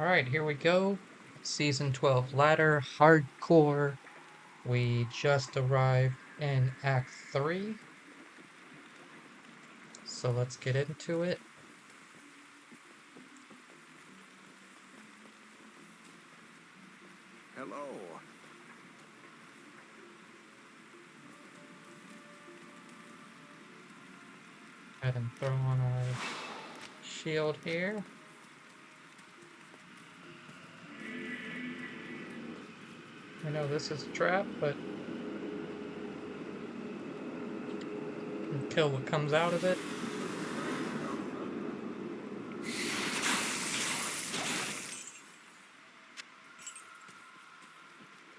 Alright, here we go. Season 12 ladder, hardcore. We just arrived in Act 3. So let's get into it. Hello. Go ahead and throw on our shield here. I know this is a trap, but we'll kill what comes out of it.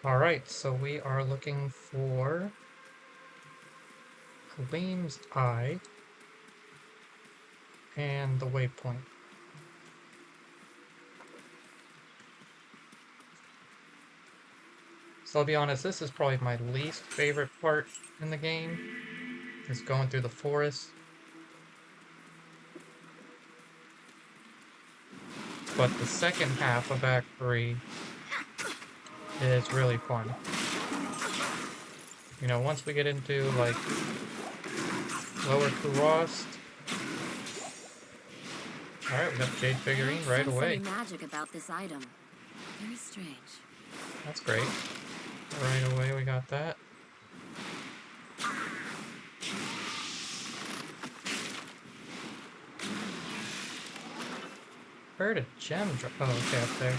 Alright, so we are looking for Gleam's Eye and the waypoint. So I'll be honest, this is probably my least favorite part in the game, is going through the forest. But the second half of Act 3 is really fun. You know, once we get into, like, Lower Kurost. Alright, we got the Jade figurine right away. Magic about this item. Very strange. That's great. Right away we got that. Heard a gem drop. Oh, okay, up there.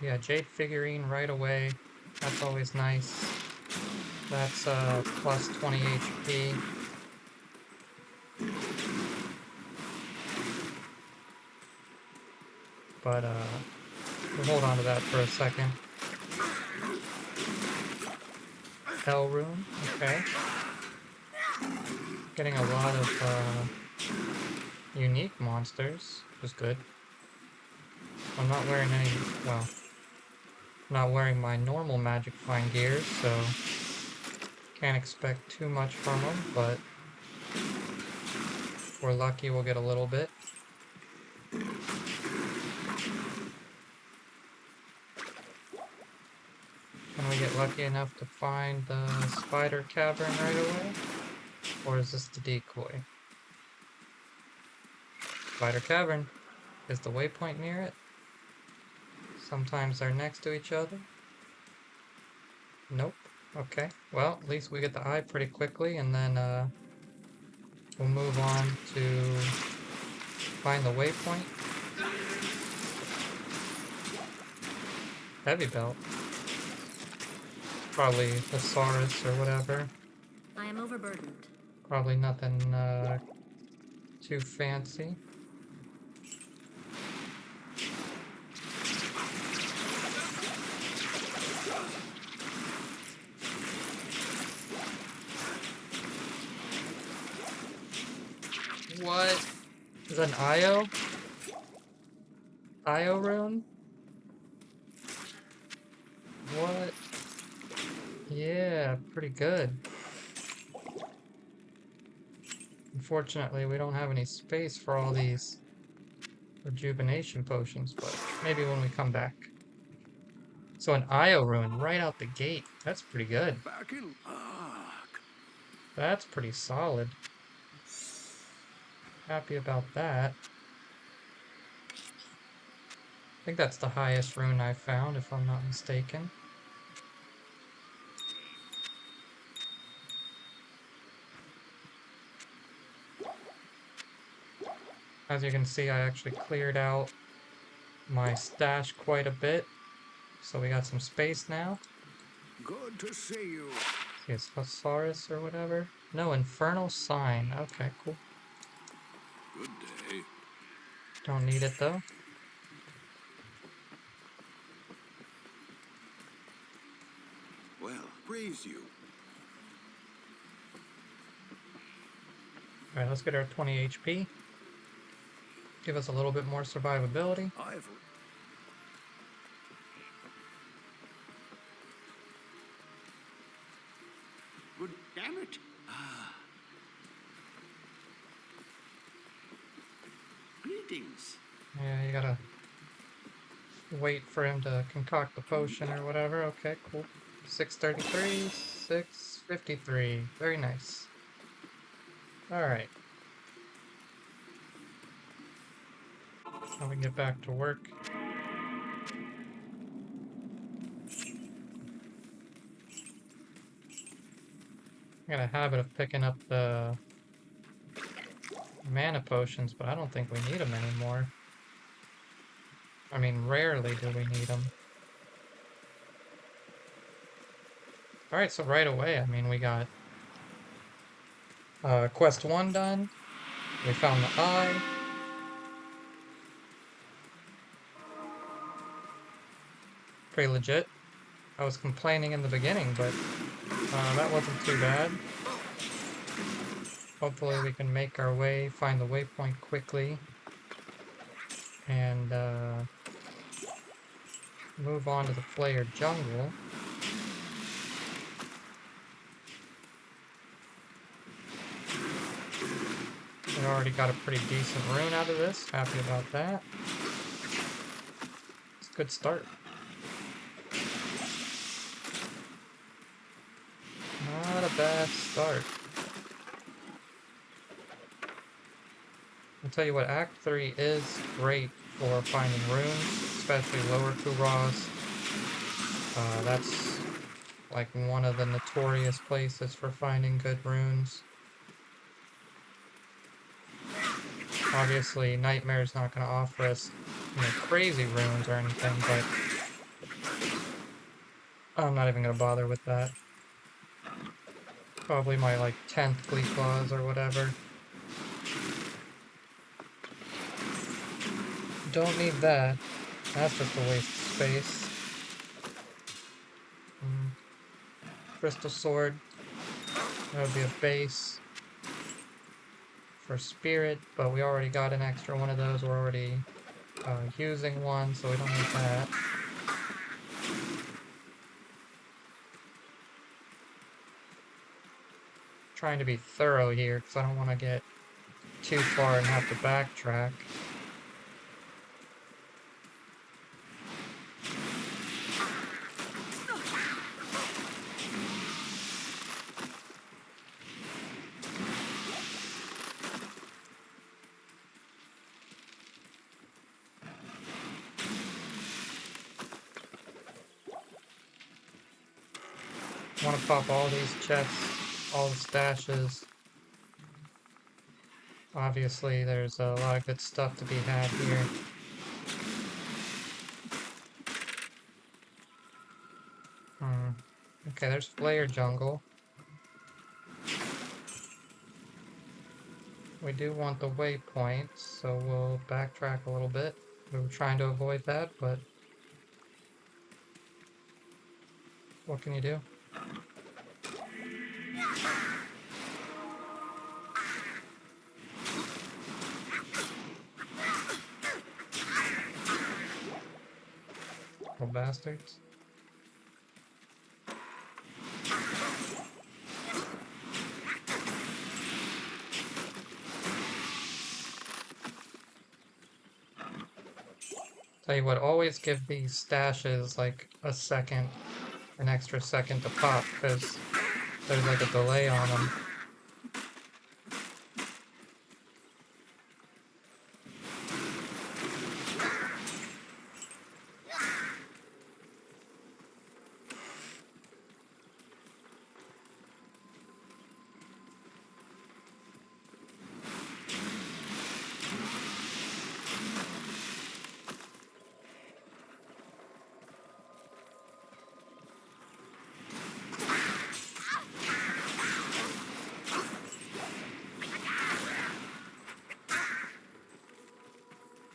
Yeah, Jade figurine right away. That's always nice. That's plus 20 HP. But we'll hold on to that for a second. Hell Rune, okay. Getting a lot of unique monsters, which is good. I'm not wearing any, well, I'm not wearing my normal Magic Find gear, so can't expect too much from them, but if we're lucky we'll get a little bit. Can we get lucky enough to find the spider cavern right away? Or is this the decoy? Spider cavern. Is the waypoint near it? Sometimes they're next to each other. Nope. Okay. Well, at least we get the eye pretty quickly, and then we'll move on to find the waypoint. Heavy belt. Probably the Sorceress or whatever. I am overburdened. Probably nothing too fancy. What? Is that an IO? IO rune? What? Yeah, pretty good. Unfortunately, we don't have any space for all these rejuvenation potions, but maybe when we come back. So an IO rune right out the gate. That's pretty good. Back in luck. That's pretty solid. Happy about that. I think that's the highest rune I found, if I'm not mistaken. As you can see, I actually cleared out my stash quite a bit. So we got some space now. Good to see you. It's Sorceress or whatever. No, Infernal Sign. Okay, cool. Good day. Don't need it though. Well, praise you. Alright, let's get our 20 HP. Give us a little bit more survivability. it. Ah. Greetings. Yeah, you gotta wait for him to concoct the potion or whatever. Okay, cool. 633, 653. Very nice. Alright. Now we can get back to work. I got a habit of picking up the mana potions, but I don't think we need them anymore. I mean, rarely do we need them. Alright, so right away, I mean, we got quest 1 done. We found the eye. Pretty legit. I was complaining in the beginning, but that wasn't too bad. Hopefully we can make our way, find the waypoint quickly, and move on to the Flayer Jungle. We already got a pretty decent rune out of this. Happy about that. It's a good start. Not a bad start. I'll tell you what, Act 3 is great for finding runes, especially lower Kuras. That's like one of the notorious places for finding good runes. Obviously, Nightmare's not going to offer us, crazy runes or anything, but I'm not even going to bother with that. Probably my, 10th Glee Claws or whatever. Don't need that. That's just a waste of space. Crystal Sword. That would be a base for Spirit, but we already got an extra one of those. We're already using one, so we don't need that. Trying to be thorough here, because I don't want to get too far and have to backtrack. I want to pop all these chests, all the stashes. Obviously, there's a lot of good stuff to be had here. Okay, there's Flayer Jungle. We do want the waypoint, so we'll backtrack a little bit. We were trying to avoid that, but what can you do? Little bastards. Tell you what, always give these stashes like a second, an extra second to pop, because there's like a delay on them.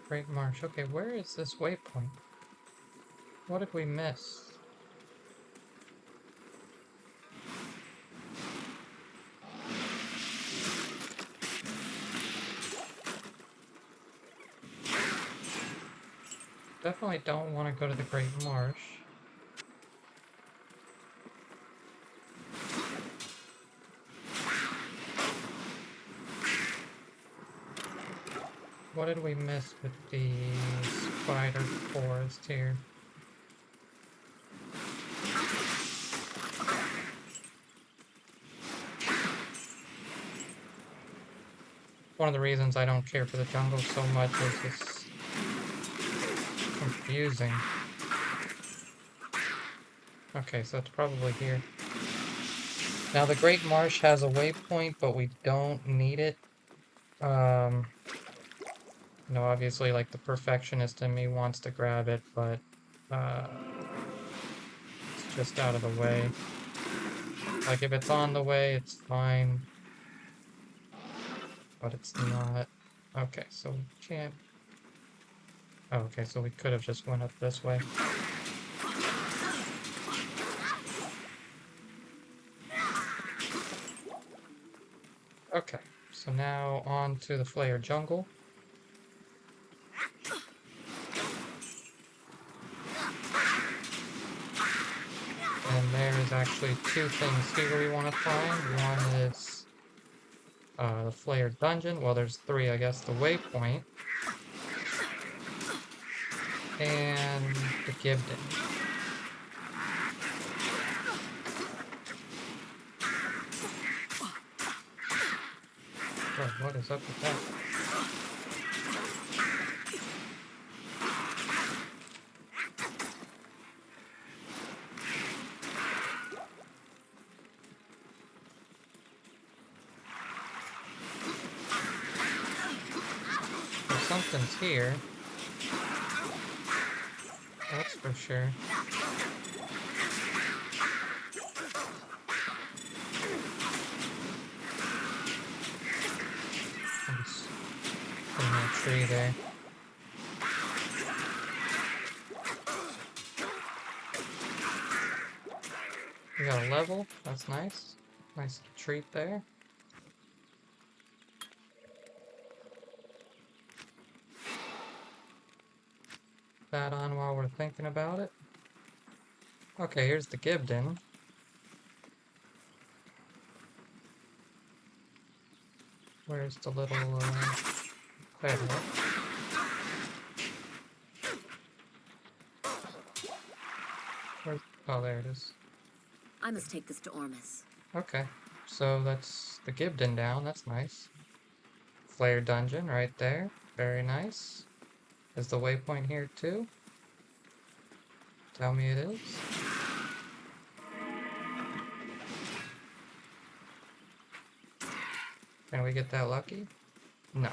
Great Marsh. Okay, where is this waypoint? What did we miss? Definitely don't want to go to the Great Marsh. what did we miss with the spider forest here? One of the reasons I don't care for the jungle so much is it's confusing. Okay, so it's probably here. Now the Great Marsh has a waypoint, but we don't need it. You know, obviously, like, the perfectionist in me wants to grab it, but it's just out of the way. Like, if it's on the way, it's fine, but it's not. Okay, so we can't... Oh, okay, so we could have just went up this way. Okay, so now on to the Flayer Jungle. And there is actually two things here we want to find. One is the Flayer Dungeon. Well, there's three, I guess. The Waypoint. And the Gibden. Oh, what is up with that? Something's here. That's for sure. I'm just putting that tree there. We got a level. That's nice. Nice treat there. That on while we're thinking about it. Okay, here's the Gibden. Where's the little, there we go. Where's, oh, there it is. I must take this to Ormus. Okay, so that's the Gibden down, that's nice. Flare Dungeon right there, very nice. Is the waypoint here too? Tell me it is. Can we get that lucky? No.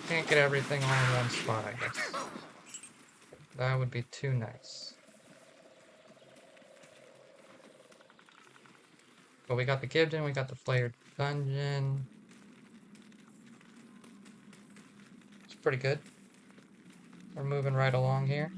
Can't get everything all in one spot, I guess. That would be too nice. But we got the Gibden, we got the Flared Dungeon. It's pretty good. We're moving right along here.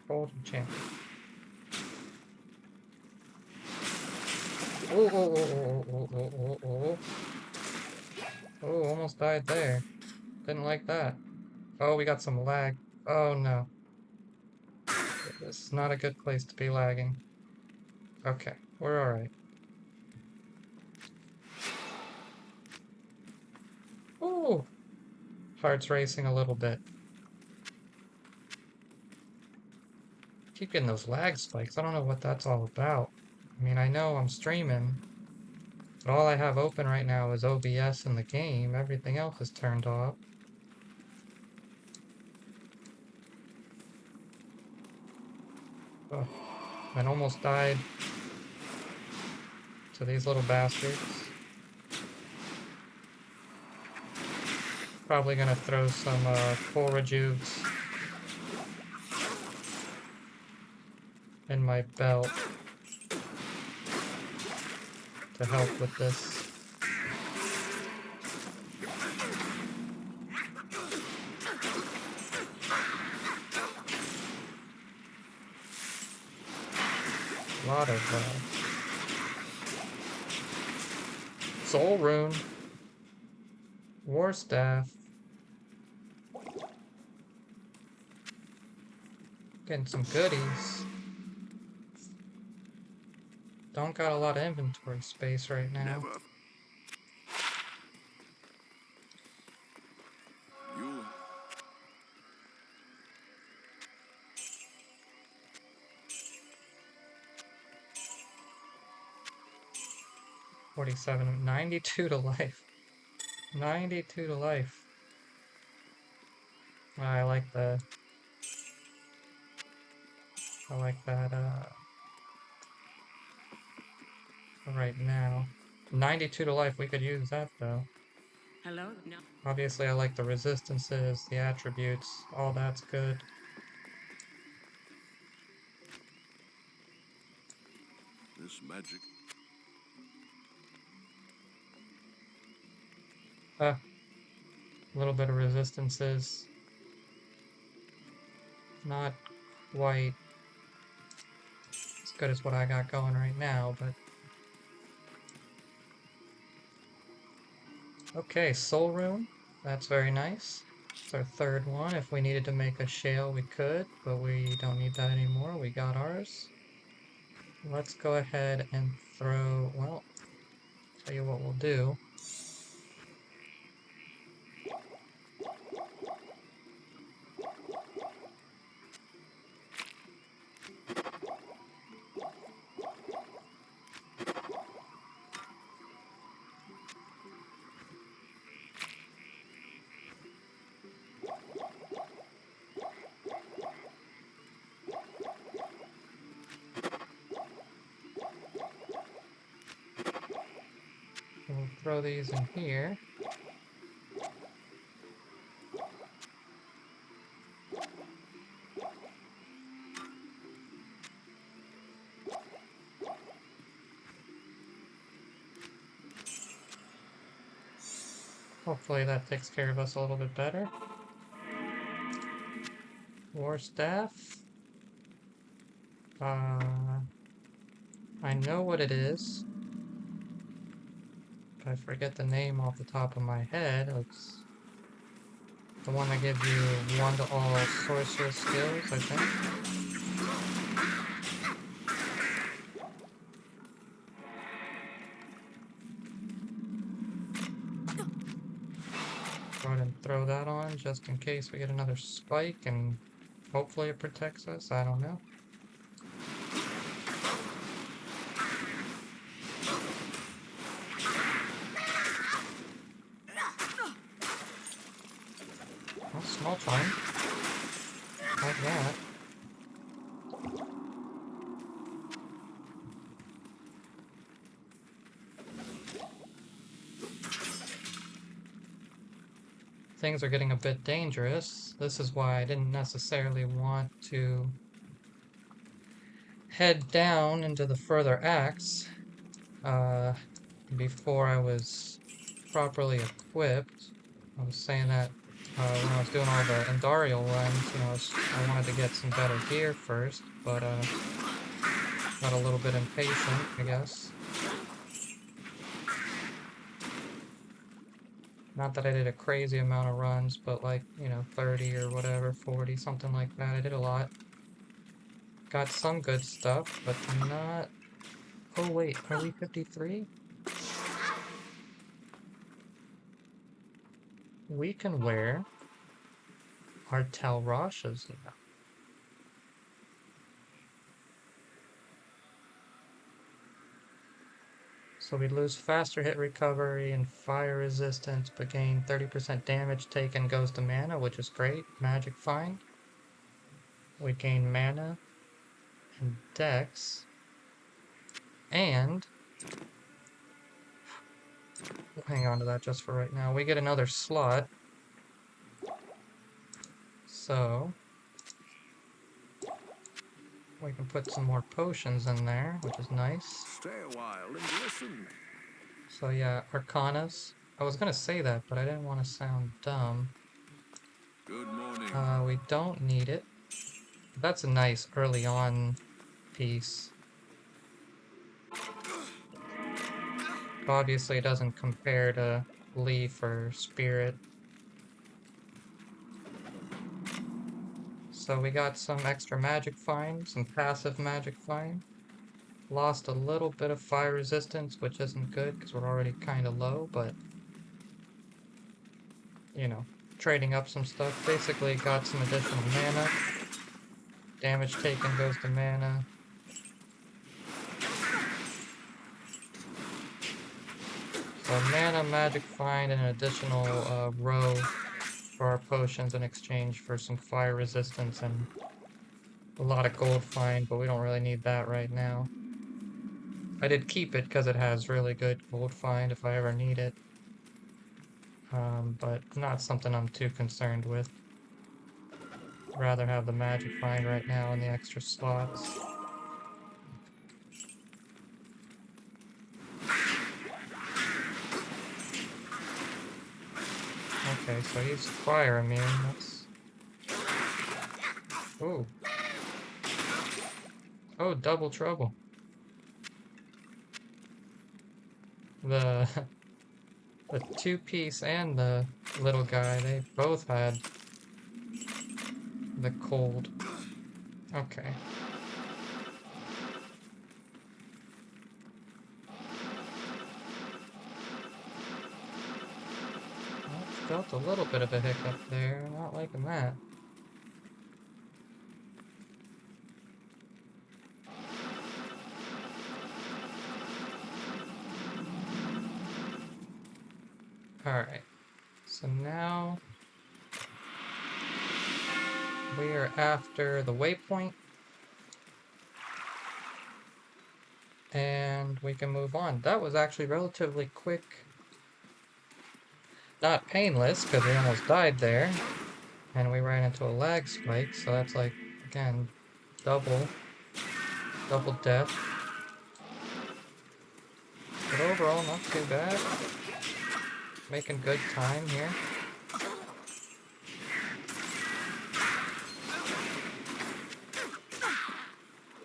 Golden Champion. Oh, oh, oh, oh, oh, oh, oh, oh. Oh, almost died there. Didn't like that. Oh, we got some lag. Oh no. This is not a good place to be lagging. Okay, we're alright. Ooh! Heart's racing a little bit. Keep getting those lag spikes. I don't know what that's all about. I mean, I know I'm streaming, but all I have open right now is OBS in the game. Everything else is turned off. Oh, I almost died to these little bastards. Probably gonna throw some full rejuves in my belt to help with this. A lot of Soul Rune. War Staff. Getting some goodies. Don't got a lot of inventory space right now. Never. You. 47, 92 to life. 92 to life. I like that, right now. 92 to life, we could use that though. Hello? No. Obviously I like the resistances, the attributes, all that's good. This magic. A little bit of resistances. Not quite as good as what I got going right now, but... Okay, Soul Rune. That's very nice. It's our third one. If we needed to make a shale, we could, but we don't need that anymore. We got ours. Let's go ahead and throw... Well, tell you what we'll do. We'll throw these in here. Hopefully that takes care of us a little bit better. War Staff. I know what it is. But I forget the name off the top of my head. It's the one that gives you 1 to all Sorceress skills, I think. Go ahead and throw that on just in case we get another spike and hopefully it protects us. I don't know. Well, small charm. Like that. Things are getting a bit dangerous. This is why I didn't necessarily want to head down into the further acts before I was properly equipped. I was saying that when I was doing all the Endarial runs, you know, I wanted to get some better gear first, but got a little bit impatient, I guess. Not that I did a crazy amount of runs, but like, you know, 30 or whatever, 40, something like that. I did a lot. Got some good stuff, but not... Oh wait, are we 53? We can wear our Talrashas now. So we lose faster hit recovery and fire resistance, but gain 30% damage taken goes to mana, which is great. Magic Find. We gain mana and dex. And we'll hang on to that just for right now. We get another slot. So we can put some more potions in there, which is nice. Stay a while and listen. So yeah, Arcanas. I was gonna say that, but I didn't want to sound dumb. Good morning. We don't need it. That's a nice early on piece. Obviously, it doesn't compare to Leaf or Spirit. So we got some extra magic find, some passive magic find. Lost a little bit of fire resistance, which isn't good because we're already kind of low, but you know, trading up some stuff. Basically got some additional mana. Damage taken goes to mana. So mana, magic find, and an additional row for our potions in exchange for some fire resistance and a lot of gold find, but we don't really need that right now. I did keep it because it has really good gold find if I ever need it. But not something I'm too concerned with. Rather have the magic find right now in the extra slots. Okay, so he's fire immune. That's... Ooh. Oh, double trouble. The the two-piece and the little guy, they both had the cold. Okay. Well, felt a little bit of a hiccup there. Not liking that. Alright. So now we are after the waypoint. And we can move on. That was actually relatively quick. Not painless, because we almost died there. And we ran into a lag spike, so that's like, again, double death. But overall, not too bad. Making good time here.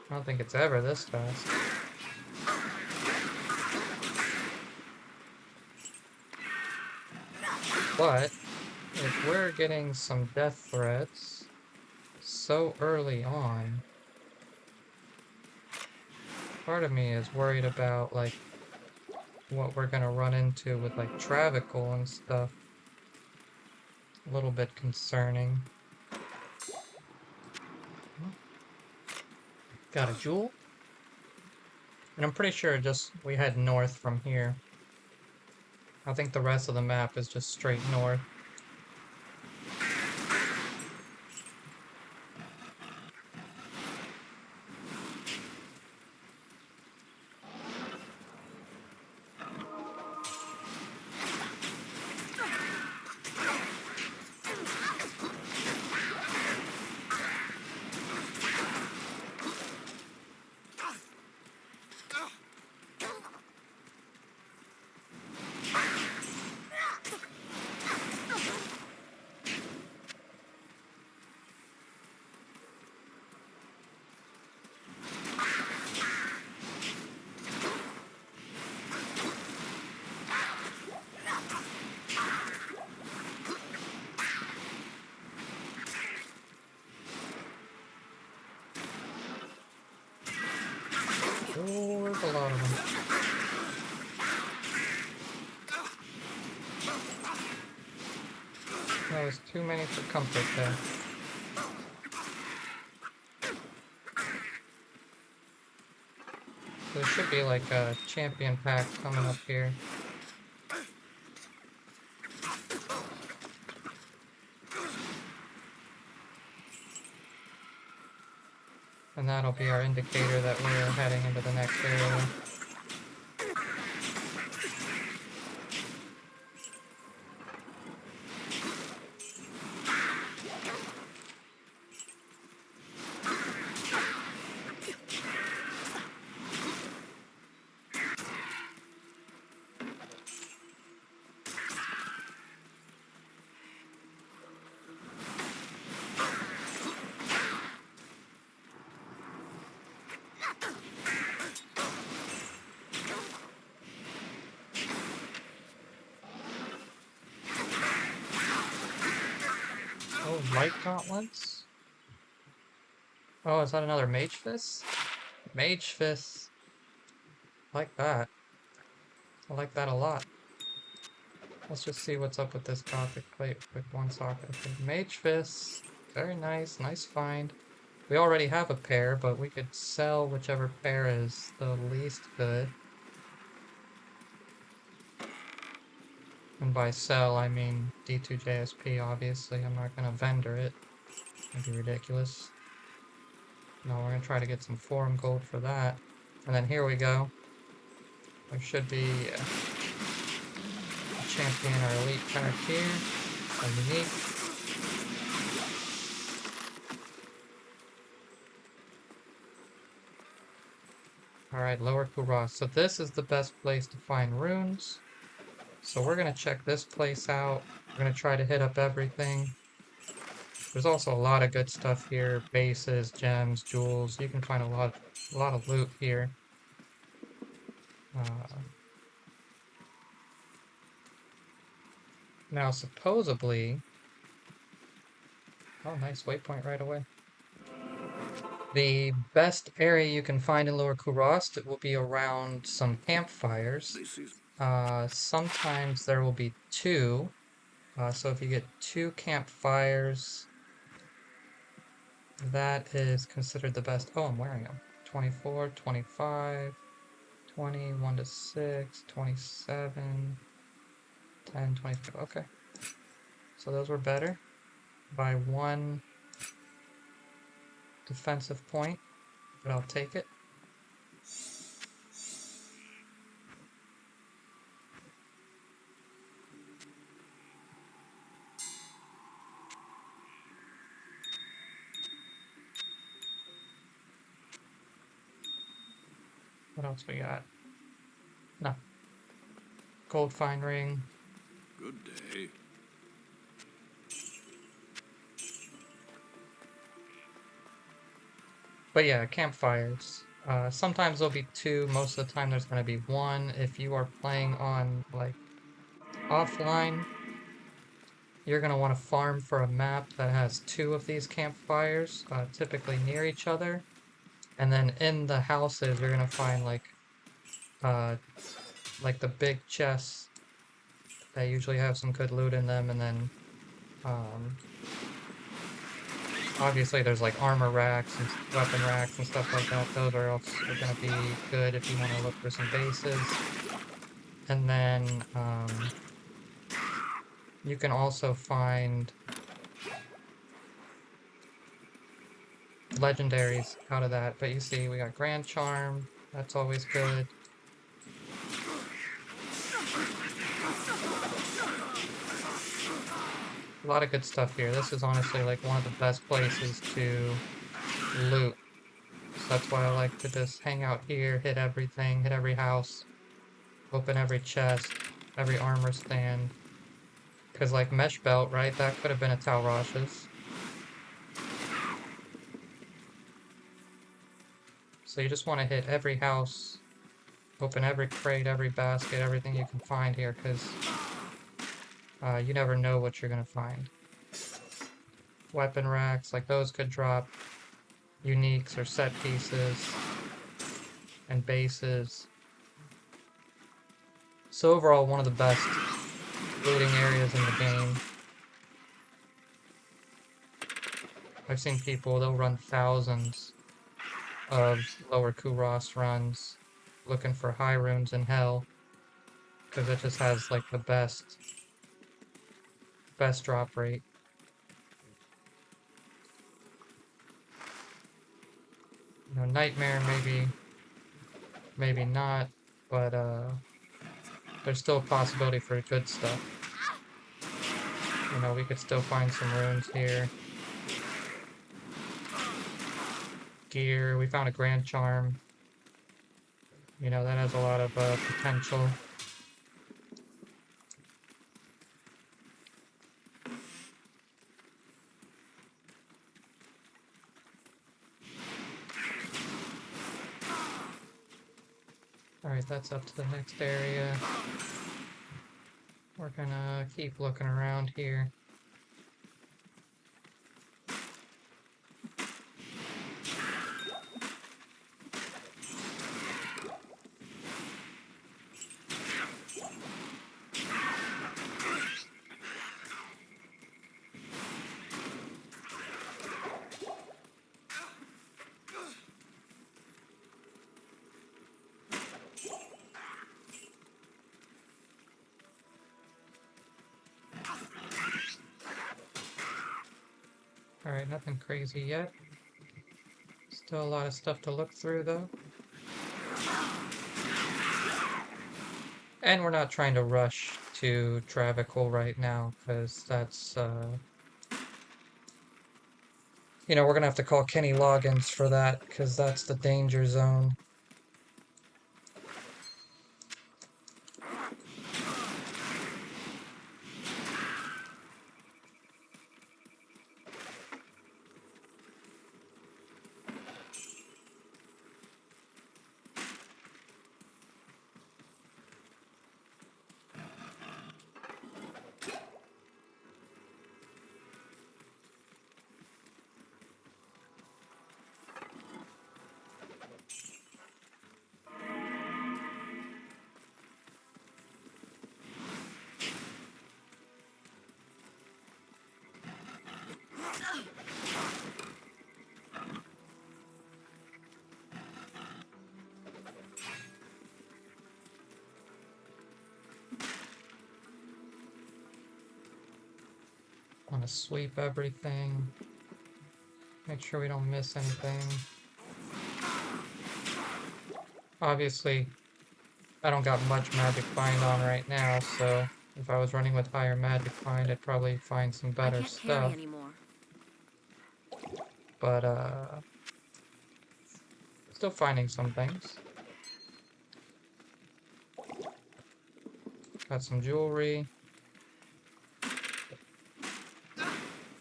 I don't think it's ever this fast. But if we're getting some death threats so early on, part of me is worried about like what we're gonna run into with like Travical and stuff. A little bit concerning. Got a jewel? And I'm pretty sure just we head north from here. I think the rest of the map is just straight north. Oh, there's a lot of them. That was too many for comfort there. There should be like a champion pack coming up here. And that'll be our indicator that we're heading into the next area. Oh, light gauntlets? Oh, is that another mage fist? Mage fist. Like that. I like that a lot. Let's just see what's up with this gothic plate with one socket. Okay, mage fists. Very nice. Nice find. We already have a pair, but we could sell whichever pair is the least good. And by sell, I mean D2JSP, obviously. I'm not going to vendor it. That'd be ridiculous. No, we're going to try to get some forum gold for that. And then here we go. There should be a champion or elite card here. A unique. Alright, Lower Kuras. So this is the best place to find runes. So we're going to check this place out. We're going to try to hit up everything. There's also a lot of good stuff here. Bases, gems, jewels. You can find a lot of loot here. Now supposedly... Oh, nice waypoint right away. The best area you can find in Lower Kurast will be around some campfires. This is Sometimes there will be two. So if you get 2 campfires, that is considered the best. Oh, I'm wearing them. 24, 25, 20, 1 to 6, 27, 10, 25. Okay. So those were better by 1 defensive point, but I'll take it. What else we got? No. Gold fine ring. good day. But yeah, campfires. Sometimes there'll be 2, most of the time there's going to be 1. If you are playing on, like, offline, you're going to want to farm for a map that has 2 of these campfires, typically near each other. And then in the houses, you're going to find, like the big chests that usually have some good loot in them, and then, obviously, there's like armor racks and weapon racks and stuff like that. Those are also going to be good if you want to look for some bases. And then you can also find legendaries out of that. But you see, we got Grand Charm. That's always good. A lot of good stuff here. This is honestly like one of the best places to loot. So that's why I like to just hang out here, hit everything, hit every house, open every chest, every armor stand. Because like Mesh Belt, right, that could have been a Talrash's. So you just want to hit every house, open every crate, every basket, everything you can find here, because you never know what you're going to find. Weapon racks, like those could drop uniques or set pieces, and bases. So overall, one of the best looting areas in the game. I've seen people, they'll run thousands of Lower Kuras runs looking for high runes in Hell, because it just has like the best drop rate. You know, Nightmare maybe not, but there's still a possibility for good stuff. You know, we could still find some runes here. Gear, we found a Grand Charm. You know, that has a lot of potential. Alright, that's up to the next area. We're gonna keep looking around here. Alright, nothing crazy yet. Still a lot of stuff to look through, though. And we're not trying to rush to Travical right now, because that's, you know, we're gonna have to call Kenny Loggins for that, because that's the danger zone. Want to sweep everything. Make sure we don't miss anything. Obviously, I don't got much magic find on right now, so if I was running with higher magic find, I'd probably find some I better can't carry stuff. anymore. But, still finding some things. Got some jewelry.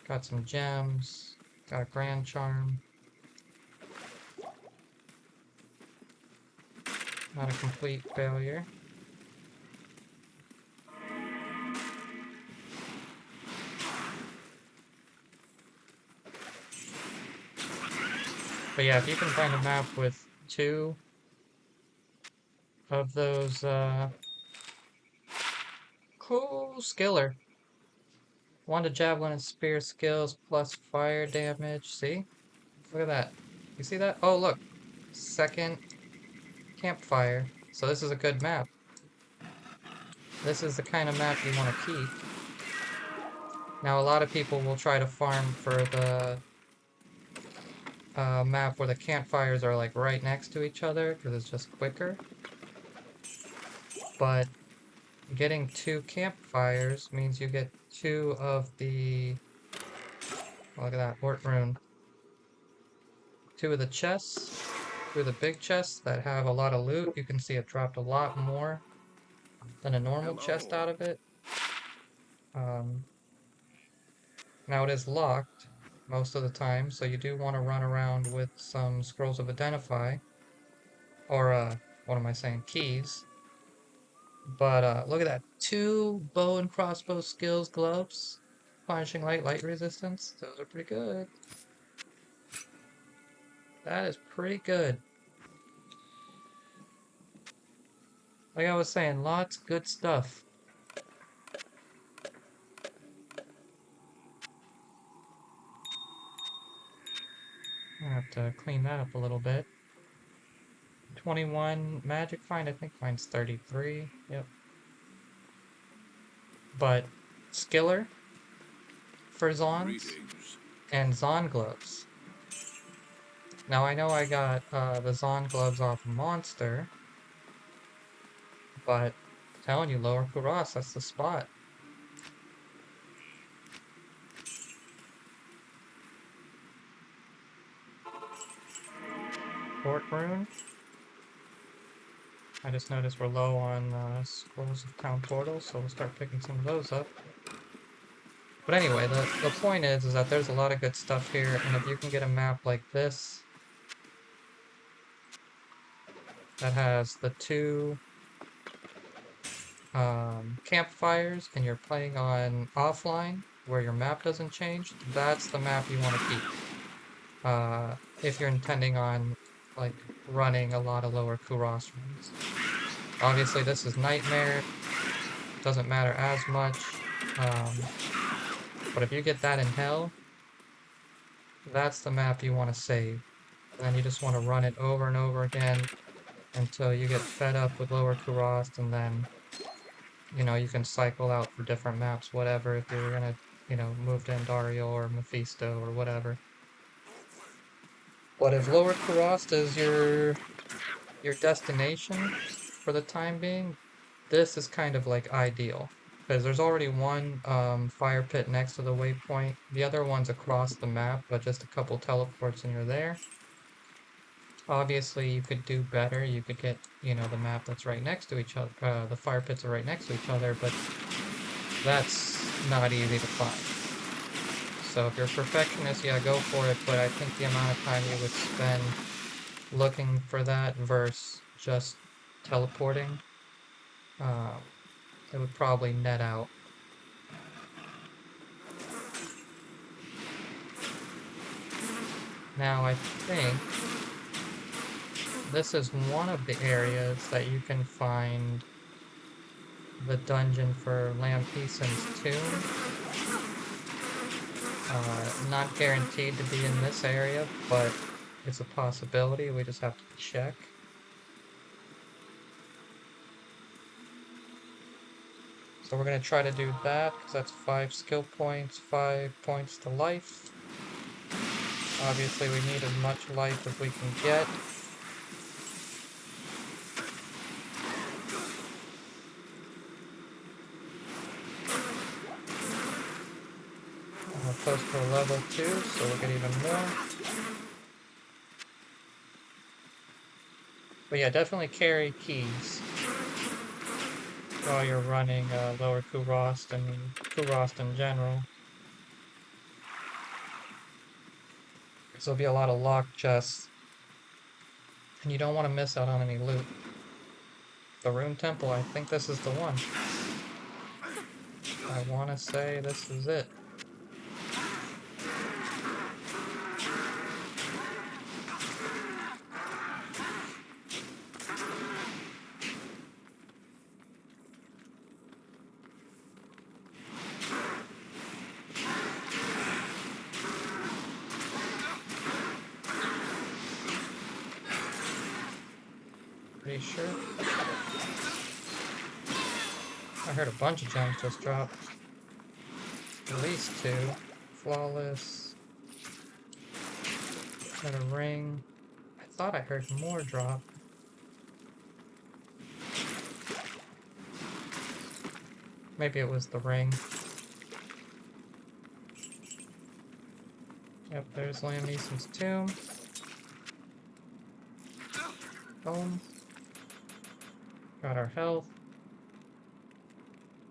Got some gems. Got a grand charm. Not a complete failure. But yeah, if you can find a map with 2 of those, cool skiller. 1 to javelin and spear skills plus fire damage. See? Look at that. You see that? Oh, look. Second campfire. So this is a good map. This is the kind of map you want to keep. Now, a lot of people will try to farm for the map where the campfires are like right next to each other because it's just quicker. But getting 2 campfires means you get 2 of the... Look at that, Hort Rune. 2 of the chests, 2 of the big chests that have a lot of loot. You can see it dropped a lot more than a normal chest Hello. out of it. Now it is locked most of the time, so you do want to run around with some scrolls of identify. Or, what am I saying? Keys. But, look at that. 2 bow and crossbow skills gloves. Punishing light resistance. Those are pretty good. That is pretty good. Like I was saying, lots of good stuff. I have to clean that up a little bit. 21 magic find, I think mine's 33. Yep. But skiller for Zons Greetings. and Zon gloves. Now I know I got the Zon gloves off a monster, but I'm telling you, Lower Kuras, that's the spot. Fort Rune. I just noticed we're low on scrolls of town portals, so we'll start picking some of those up. But anyway, the point is that there's a lot of good stuff here, and if you can get a map like this that has the 2 campfires and you're playing on offline where your map doesn't change, that's the map you want to keep. If you're intending on like running a lot of lower Kuros runs. Obviously this is Nightmare, doesn't matter as much, but if you get that in Hell, that's the map you want to save. And then you just want to run it over and over again until you get fed up with lower Kuros, and then, you know, you can cycle out for different maps, whatever, if you're gonna you know, move to Andario or Mephisto or whatever. But if Lower Kurast is your destination for the time being, this is kind of like ideal. Because there's already one fire pit next to the waypoint. The other one's across the map, but just a couple teleports and you're there. Obviously, you could do better. You could get, you know, the map that's right next to each other. The fire pits are right next to each other, but that's not easy to find. So if you're a perfectionist, yeah, go for it. But I think the amount of time you would spend looking for that versus just teleporting, um, it would probably net out. Now I think this is one of the areas that you can find the dungeon for Lampeason's tomb. Not guaranteed to be in this area, but it's a possibility. We just have to check. So we're going to try to do that, because that's 5 skill points, 5 points to life. Obviously we need as much life as we can get. We're close to a level 2, so we'll get even more. But yeah, definitely carry keys while you're running Lower Kurast and Kurast in general. Because there'll be a lot of locked chests. And you don't want to miss out on any loot. The Rune Temple, I think this is the one. I want to say this is it. Pretty sure. I heard a bunch of gems just drop. At least 2. Flawless. Got a ring. I thought I heard more drop. Maybe it was the ring. Yep, there's Liam Neeson's tomb. Boom. Got our health.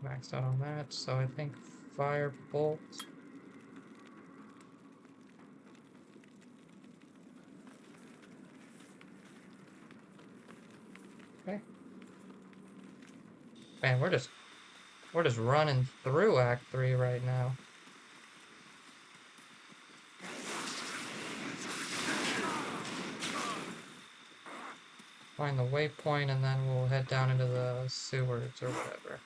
Maxed out on that, so I think Fire Bolt. Okay. Man, we're just running through Act 3 right now. Find the waypoint and then we'll head down into the sewers or whatever.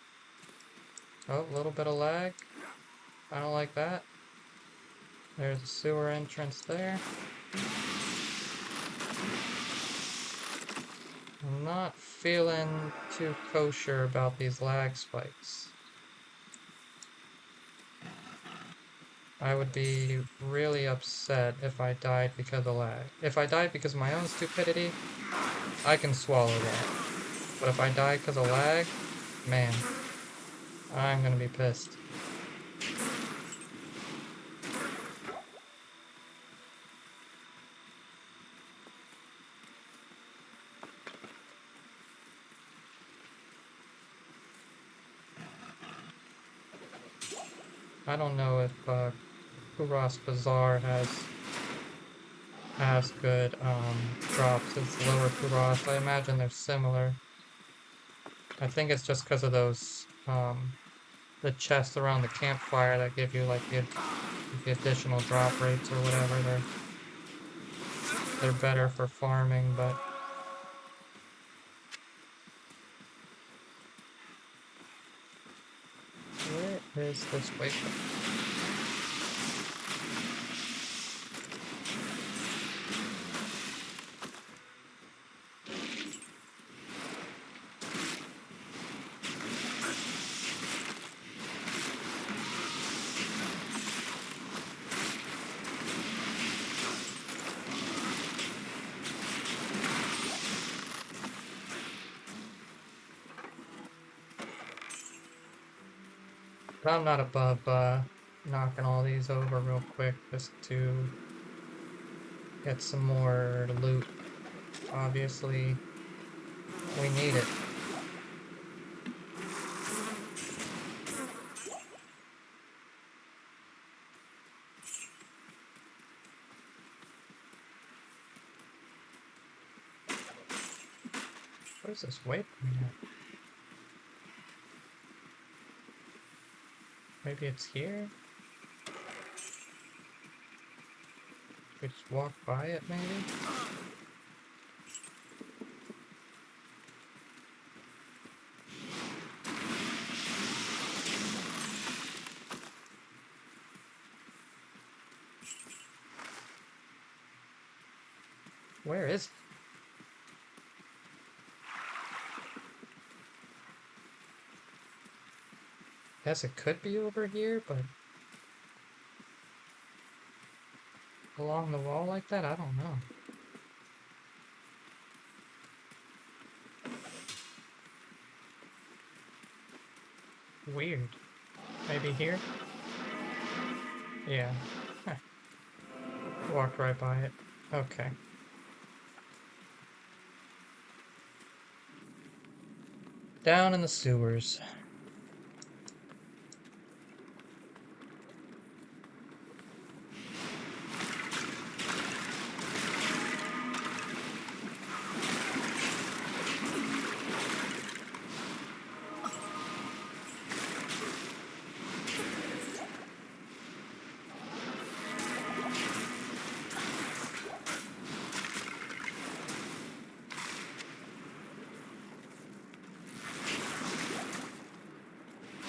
Oh, a little bit of lag. I don't like that. There's a sewer entrance there. I'm not feeling too kosher about these lag spikes. I would be really upset if I died because of lag. If I died because of my own stupidity, I can swallow that. But if I die because of lag, man, I'm gonna be pissed. I don't know if Kuros Bazaar has good drops as Lower Kuros. I imagine they're similar. I think it's just because of those the chests around the campfire that give you like the additional drop rates or whatever. They're better for farming, but where is this waypoint? But I'm not above knocking all these over real quick just to get some more loot. Obviously, we need it. Where's this waypoint at? Maybe it's here? We just walk by it, maybe? Where is it? Guess it could be over here, but along the wall like that? I don't know. Weird. Maybe here? Yeah. Huh. Walked right by it. Okay. Down in the sewers.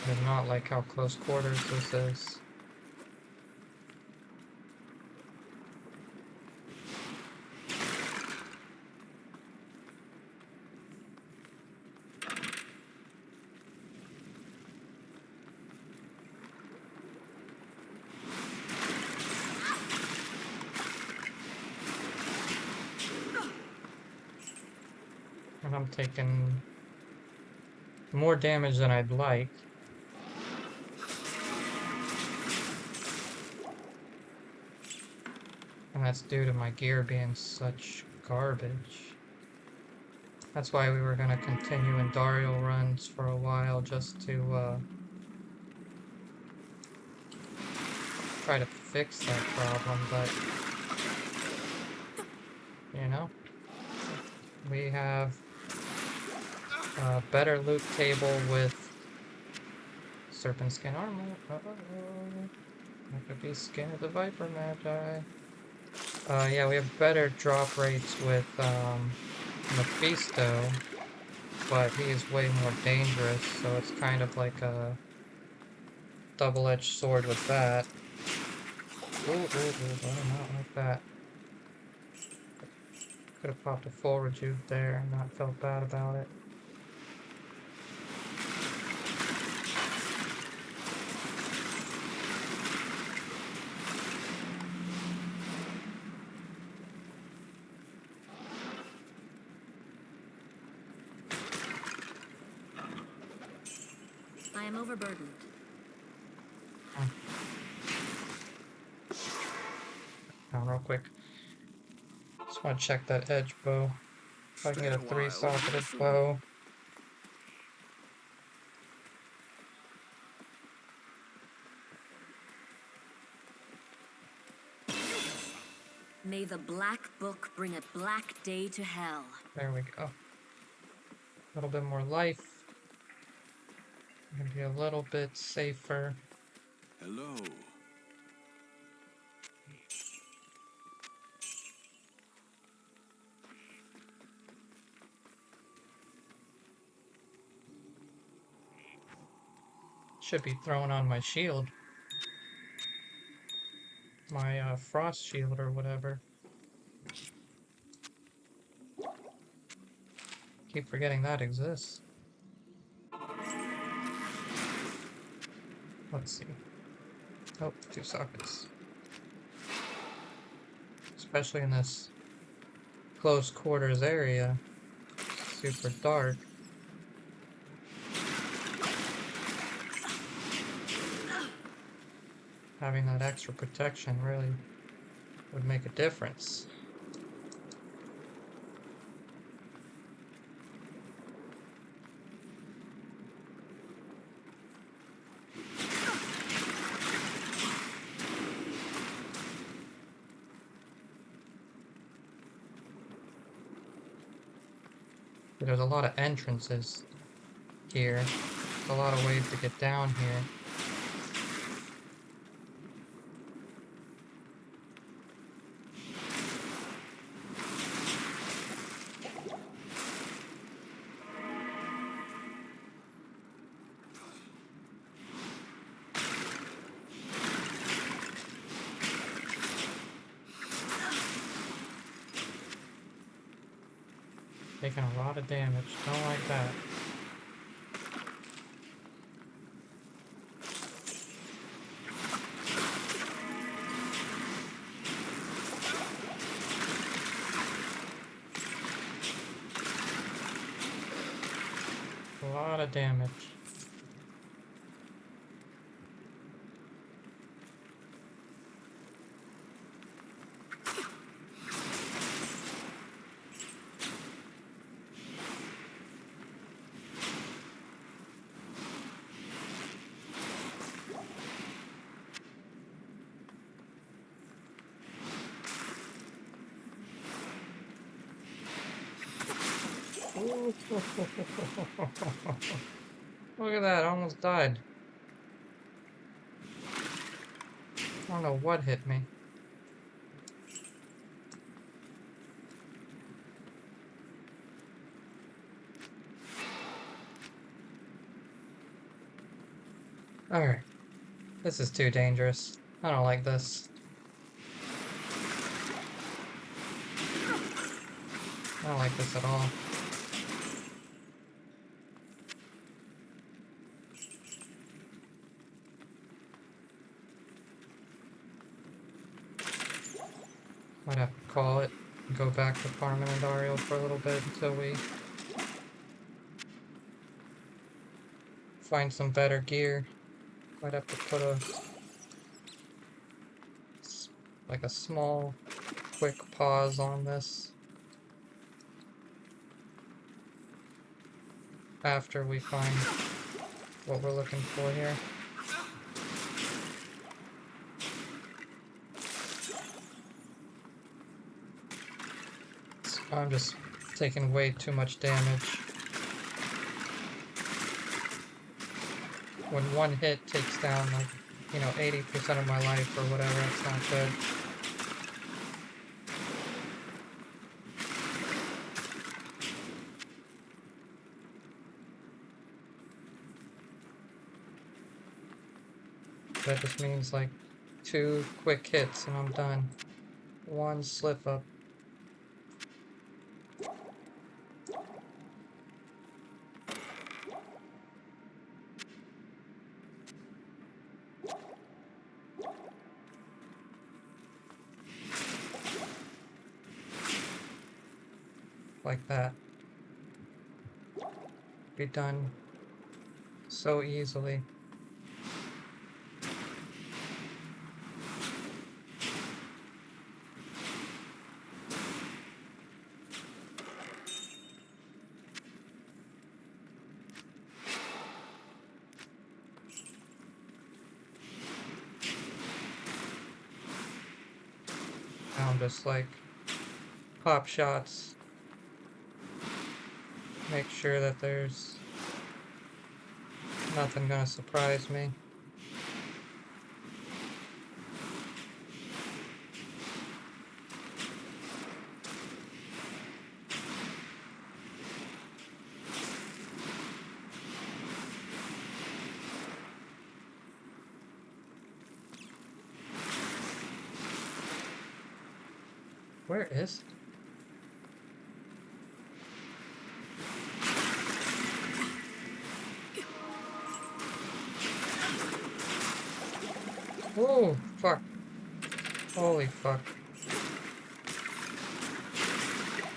I do not like how close quarters this is. And I'm taking more damage than I'd like. And that's due to my gear being such garbage. That's why we were gonna continue in Dario runs for a while, just to try to fix that problem, but you know, we have a better loot table with serpent skin armor. That could be skin of the viper magi. Yeah, we have better drop rates with Mephisto, but he is way more dangerous, so it's kind of like a double-edged sword with that. Ooh, I do not like that. Could have popped a full rejuve there and not felt bad about it. I am overburdened. Now, real quick. Just want to check that edge bow. If I can get a Stay a while, 3-socketed listen. bow. May the black book bring a black day to hell. There we go. A little bit more life. Gonna be a little bit safer. Hello. Should be thrown on my shield. My frost shield or whatever. Keep forgetting that exists. Let's see. Oh, 2 sockets. Especially in this close quarters area. Super dark. having that extra protection really would make a difference. There's a lot of entrances here. There's a lot of ways to get down here. Taking a lot of damage. Don't like that. A lot of damage. Look at that, I almost died. I don't know what hit me. Alright. This is too dangerous. I don't like this. I don't like this at all. Might have to call it and go back to farming Andario for a little bit until we find some better gear. Might have to put a small, quick pause on this after we find what we're looking for here. I'm just taking way too much damage. When one hit takes down, like, 80% of my life or whatever, it's not good. That just means, like, 2 quick hits and I'm done. 1 slip up. Like that. Be done so easily. Now I'm just like pop shots. Make sure that there's nothing gonna surprise me. Where is it? Oh, fuck. Holy fuck.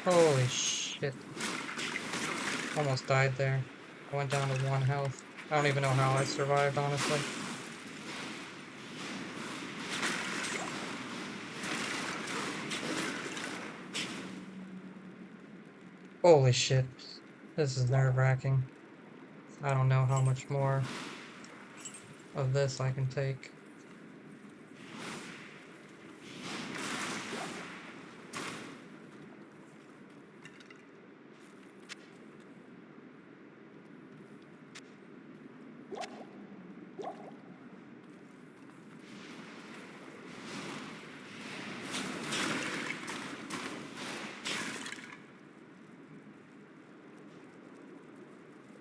Holy shit. Almost died there. I went down to 1 health. I don't even know how I survived, honestly. Holy shit. This is nerve-wracking. I don't know how much more of this I can take.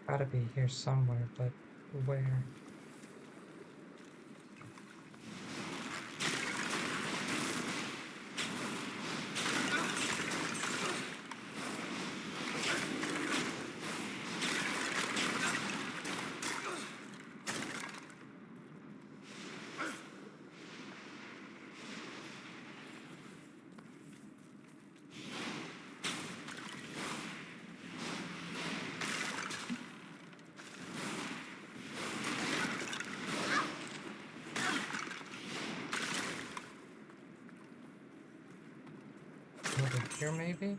Gotta be here somewhere, but where? Over here, maybe?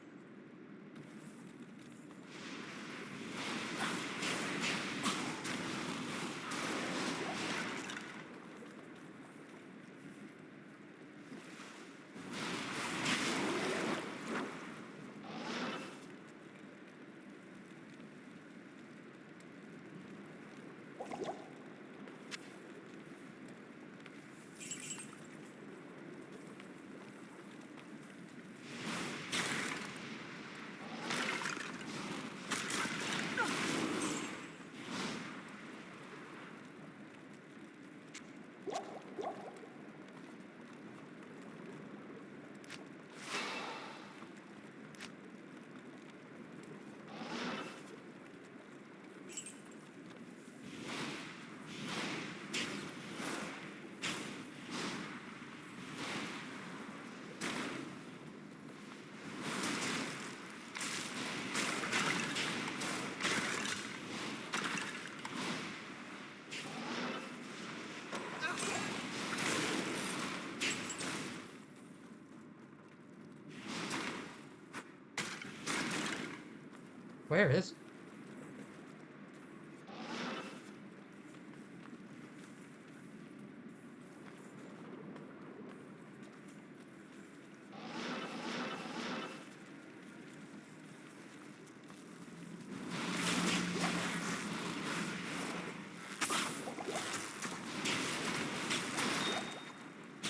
Where is it?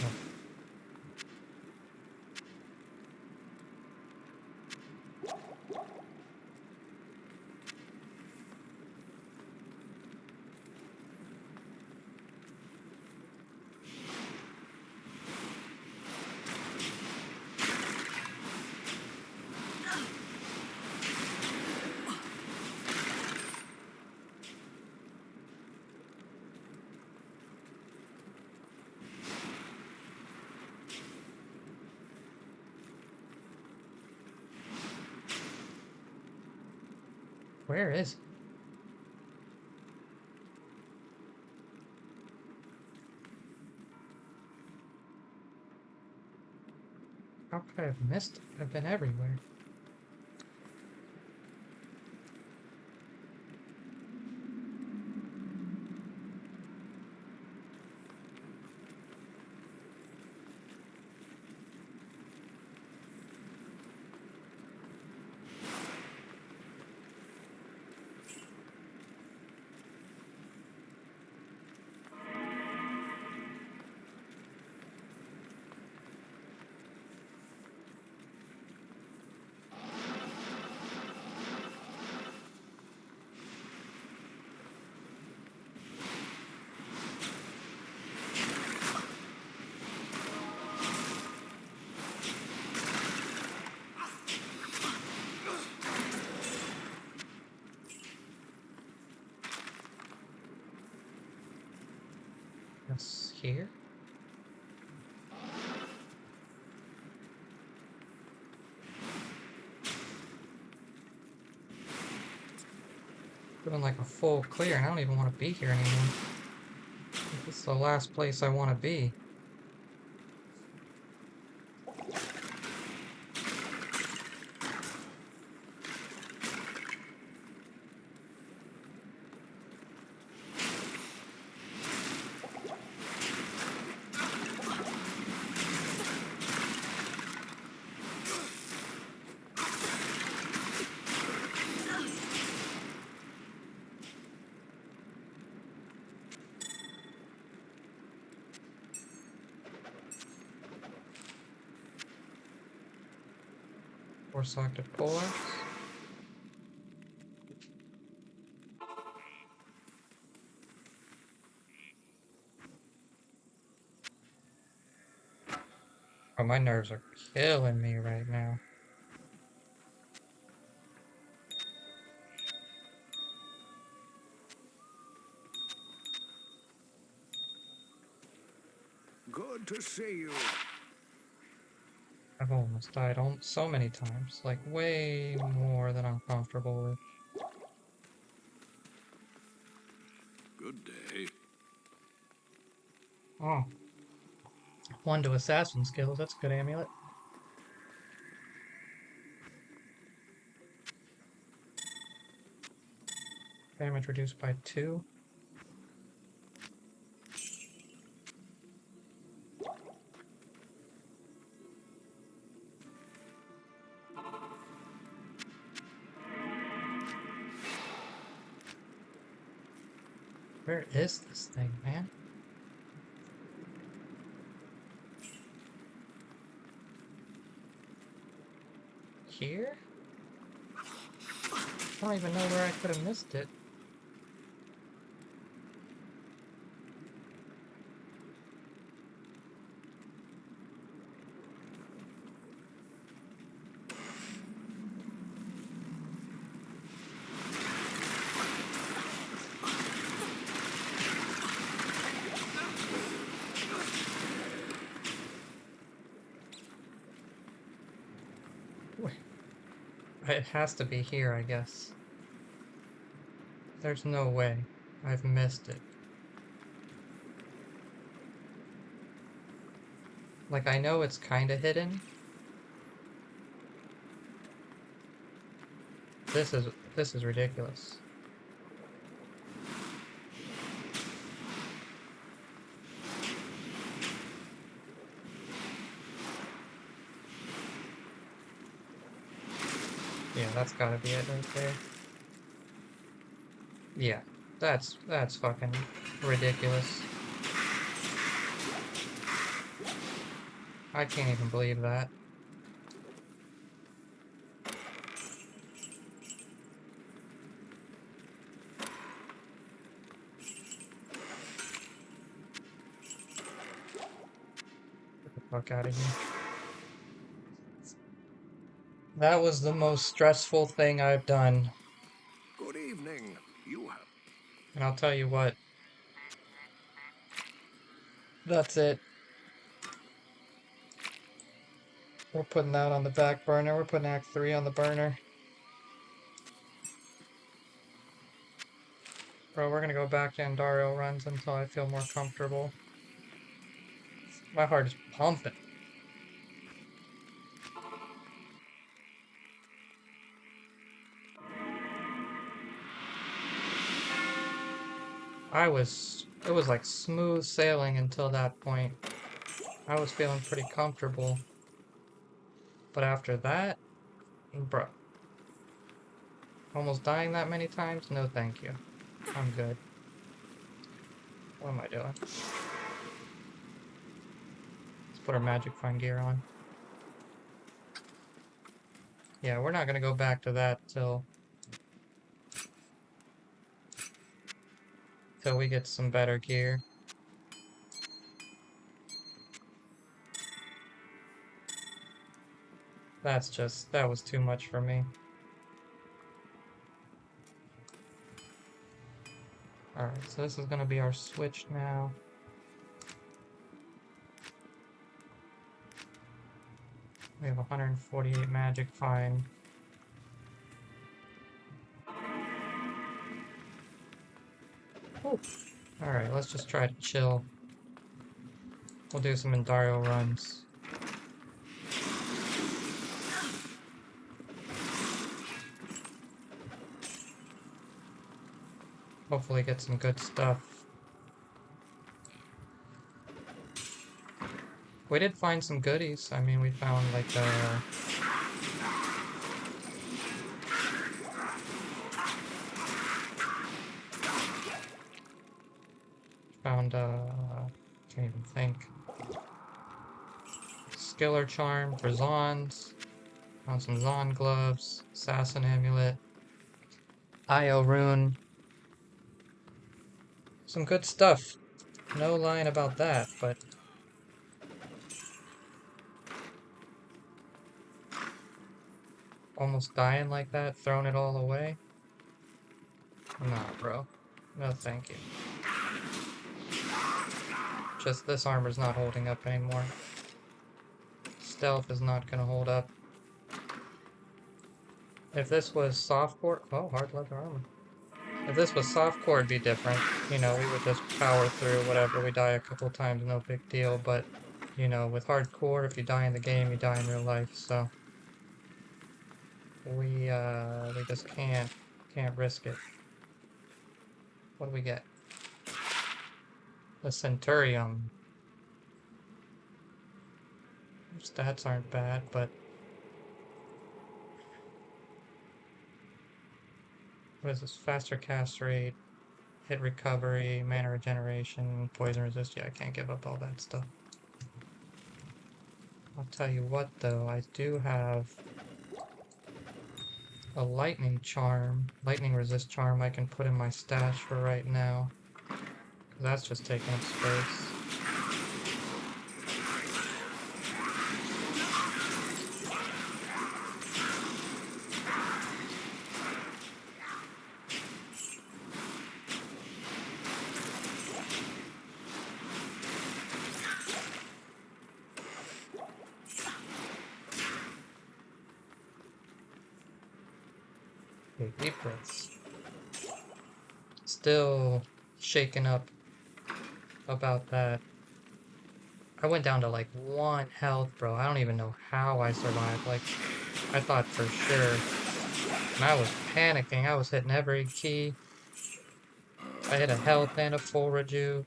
Oh. Where is it? How could I have missed it? I've been everywhere. Yes, here? Doing like a full clear, and I don't even want to be here anymore. This is the last place I want to be. Or selected poleaxe. Oh, my nerves are killing me right now. Good to see you. I've almost died so many times, like way more than I'm comfortable with. Good day. Oh, 1 to assassin skills, that's a good amulet. Damage reduced by 2. Where is this thing, man? Here? I don't even know where I could have missed it. Wait, it has to be here, I guess. There's no way I've missed it. Like, I know it's kind of hidden. This is ridiculous. Yeah, that's gotta be it right there. Yeah, that's fucking ridiculous. I can't even believe that. Get the fuck out of here. That was the most stressful thing I've done. Good evening. You have. And I'll tell you what, that's it. We're putting that on the back burner. We're putting Act 3 on the burner. Bro, we're gonna go back to Andario runs until I feel more comfortable. My heart is pumping. It was like smooth sailing until that point. I was feeling pretty comfortable. But after that, bro, almost dying that many times? No thank you. I'm good. What am I doing? Let's put our magic find gear on. Yeah, we're not gonna go back to that till we get some better gear. That was too much for me. Alright, so this is gonna be our switch now. We have 148 magic find. Alright, let's just try to chill. We'll do some Endario runs. Hopefully get some good stuff. We did find some goodies. I mean, we found like can't even think. Skiller charm, Brazons. Found some Zon gloves, assassin amulet, Io rune. Some good stuff. No lying about that, but almost dying like that, throwing it all away. Nah, bro. No, thank you. Just this armor's not holding up anymore. Stealth is not gonna hold up. If this was softcore, oh, hard leather armor. If this was softcore, it'd be different. You know, we would just power through whatever. We die a couple times, no big deal. But, you know, with hardcore, if you die in the game, you die in real life. So we just can't risk it. What do we get? The Centurion. Stats aren't bad, but what is this? Faster cast rate, hit recovery, mana regeneration, poison resist. Yeah, I can't give up all that stuff. I'll tell you what, though, I do have a lightning charm, lightning resist charm I can put in my stash for right now. 'Cause that's just taking up space. Okay, deep breaths. Still shaken up about that. I went down to like 1 health, bro. I don't even know how I survived. Like, I thought for sure. And I was panicking. I was hitting every key. I hit a health and a full rejuve.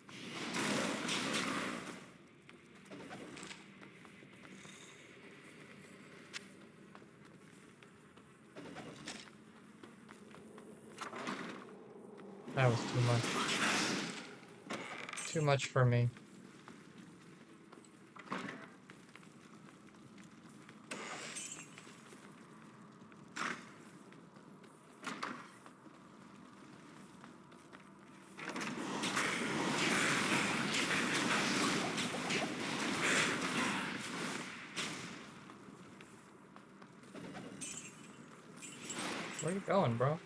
That was too much. Too much for me. Where you going, bro?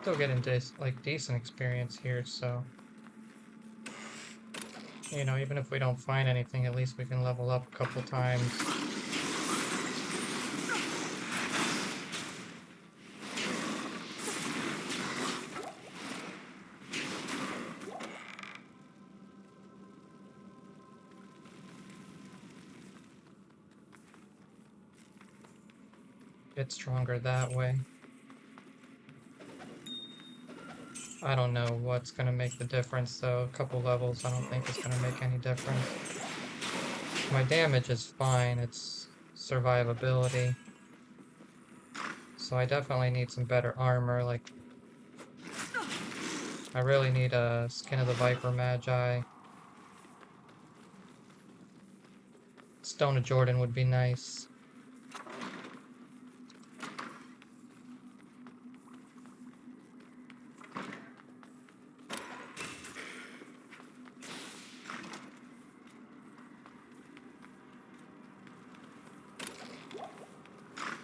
Still getting like decent experience here, so you know, even if we don't find anything, at least we can level up a couple times. Get stronger that way. I don't know what's gonna make the difference though. A couple levels I don't think is gonna make any difference. My damage is fine, it's survivability. So I definitely need some better armor, like I really need a Skin of the Viper Magi. Stone of Jordan would be nice.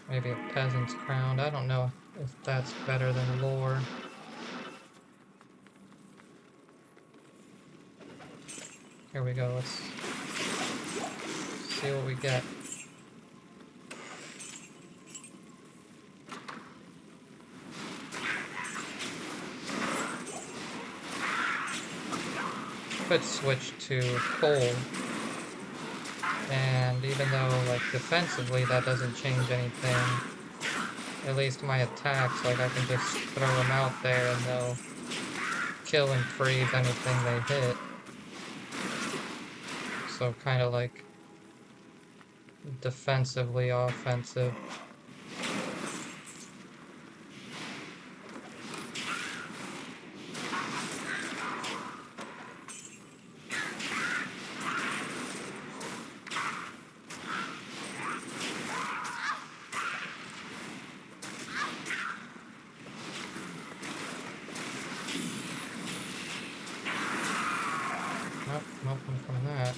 Maybe a Peasant's Crown. I don't know if that's better than lore. Here we go, let's see what we get. could switch to cold. And even though, like, defensively that doesn't change anything, at least my attacks, like, I can just throw them out there and they'll kill and freeze anything they hit. So kind of like defensively offensive. Nope, nothing from that.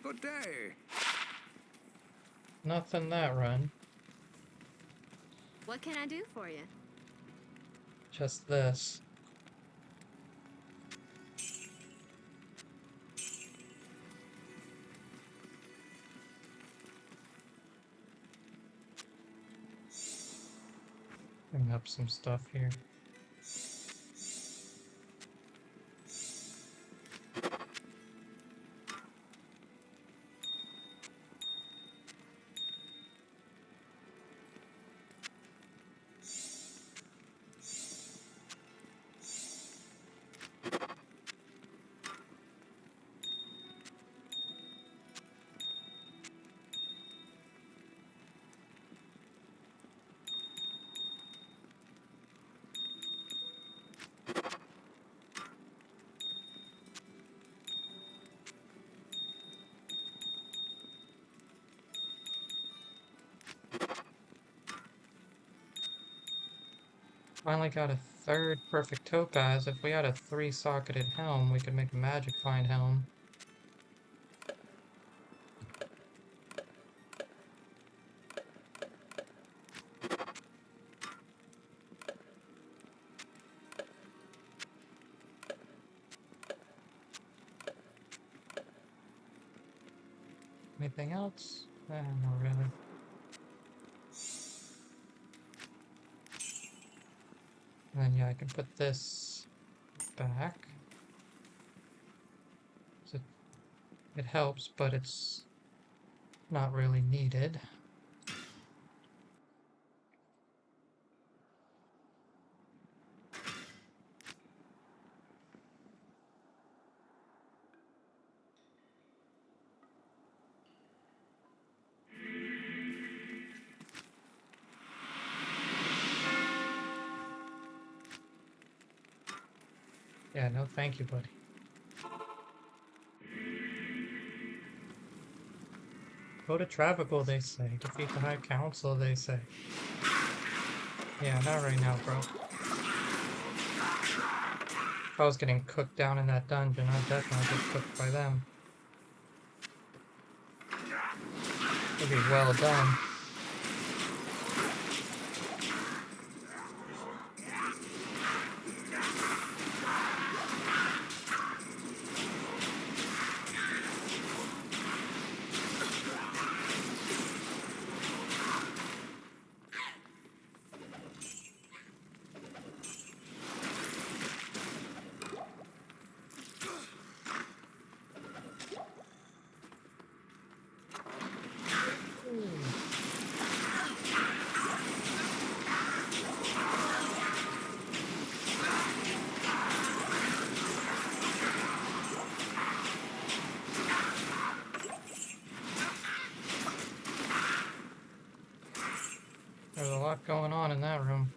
Good day. Nothing that run. What can I do for you? Just this. Bring up some stuff here. Finally got a third perfect topaz. If we had a 3-socketed helm, we could make a magic find helm. Anything else? Not really. And then yeah, I can put this back. So it helps, but it's not really needed. Yeah, no thank you, buddy. Go to Travical, they say. Defeat the High Council, they say. Yeah, not right now, bro. If I was getting cooked down in that dungeon, I'd definitely get cooked by them. It'd be well done. There's a lot going on in that room.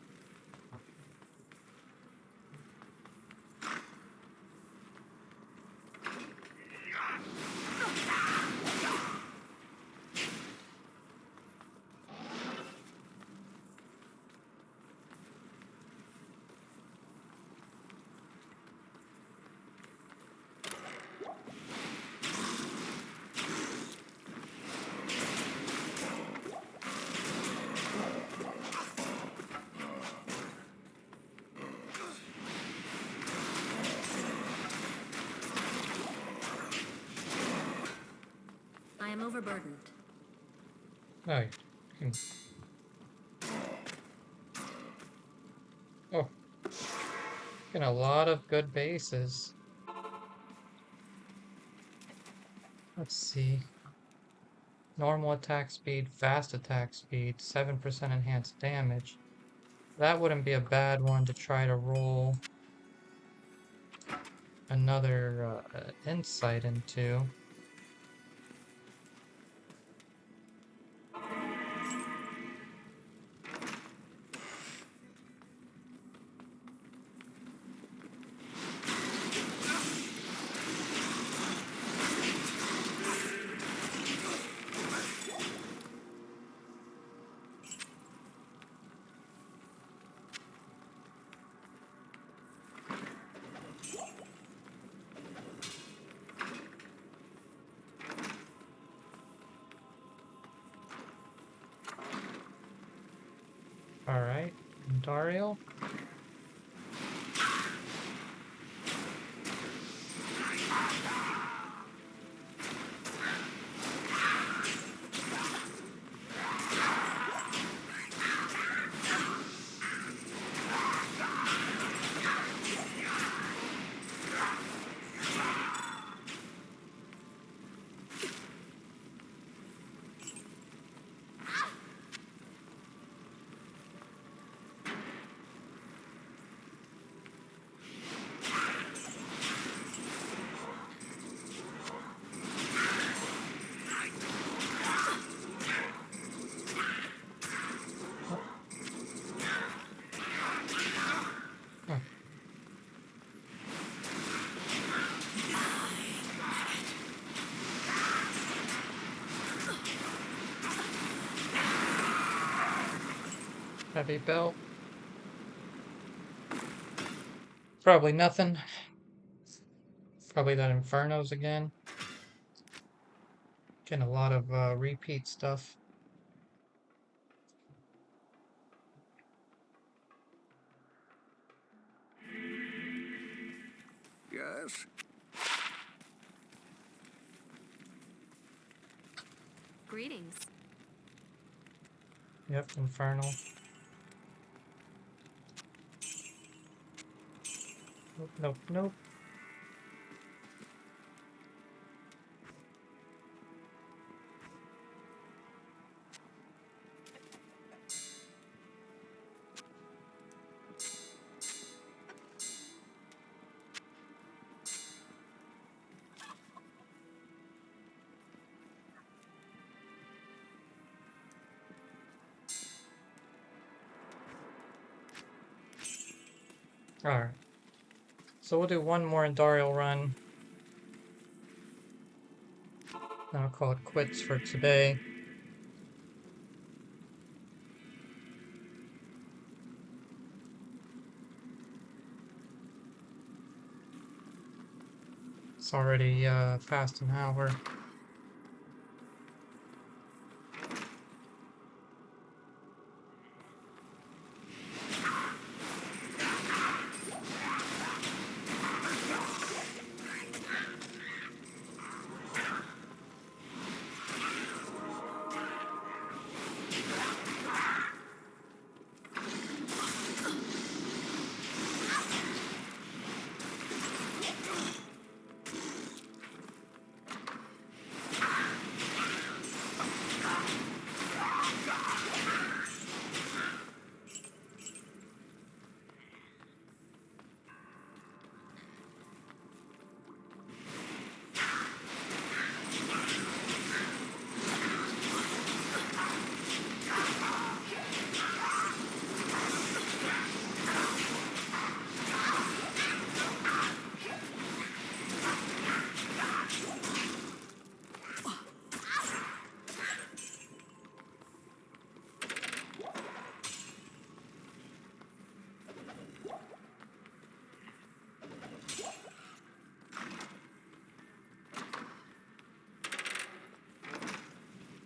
I am overburdened. Oh, hmm. Oh, getting a lot of good bases. Let's see. Normal attack speed, fast attack speed, 7% enhanced damage. That wouldn't be a bad one to try to roll another insight into. Alright, Dario. Huh. Heavy belt. Probably nothing. Probably that Inferno's again. Getting a lot of repeat stuff. Yes? Greetings. Yep, Infernal. Nope, nope, nope. Alright. So we'll do one more Dario run. Then I'll call it quits for today. It's already past an hour.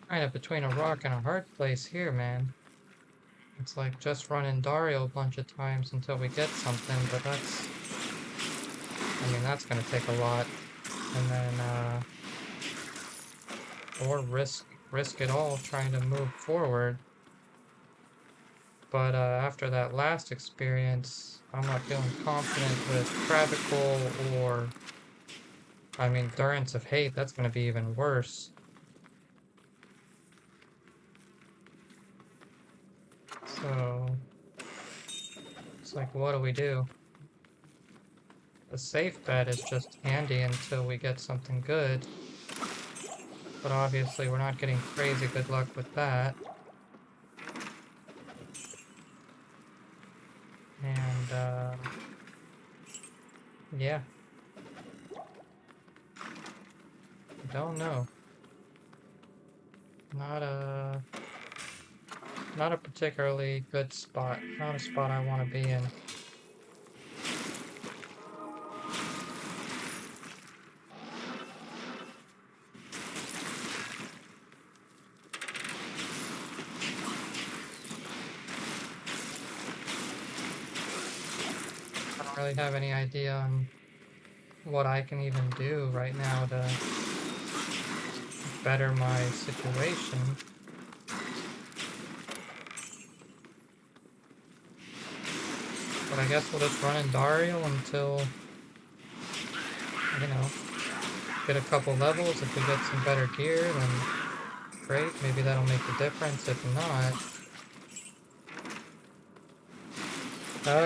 Kind of between a rock and a hard place here, man. It's like just running Dario a bunch of times until we get something, but that's... I mean, that's gonna take a lot. And then, or risk risk it all trying to move forward. But after that last experience, I'm not feeling confident with Travical or, I mean, Durance of Hate. That's going to be even worse. So, it's like, what do we do? The safe bet is just Andy until we get something good. But obviously, we're not getting crazy good luck with that. And, yeah. Don't know. Not a particularly good spot. Not a spot I want to be in. I don't really have any idea on what I can even do right now to better my situation. But I guess we'll just run in Dario until, you know, get a couple levels. If we get some better gear, then great. Maybe that'll make the difference. If not,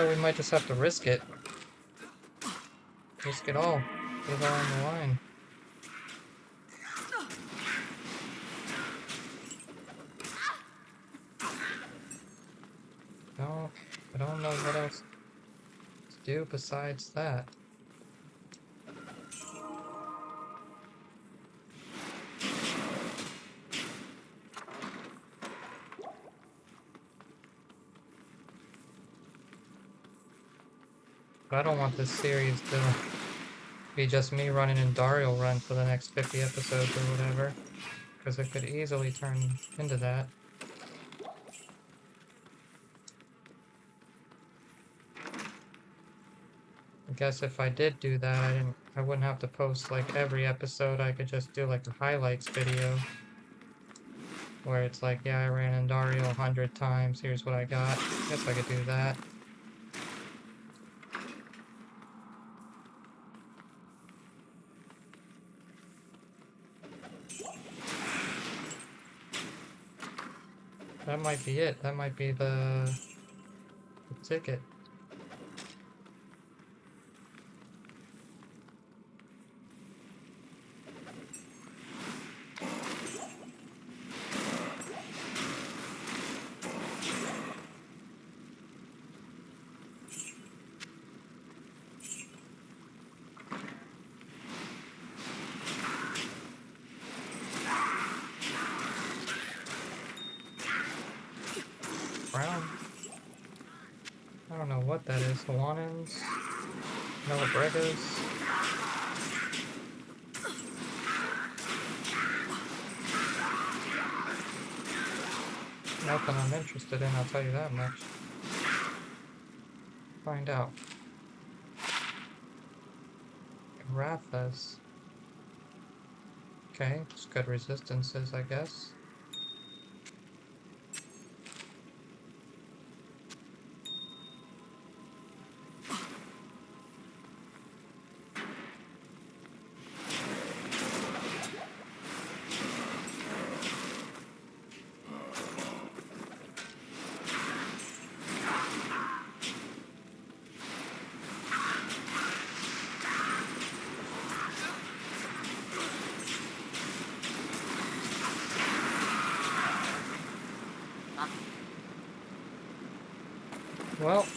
we might just have to risk it. Risk it all. Put it all on the line. No, I don't know what else to do besides that. But I don't want this series to be just me running in Dario run for the next 50 episodes or whatever, because it could easily turn into that. I guess if I did do that, I wouldn't have to post like every episode. I could just do like a highlights video where it's like, yeah, I ran in Dario 100 times. Here's what I got. Guess I could do that. That might be it. That might be the ticket. Brown. I don't know what that is. Hawaiians? Novabregas? Nothing I'm interested in, I'll tell you that much. Find out. Rathas. Okay, it's good resistances, I guess. Well,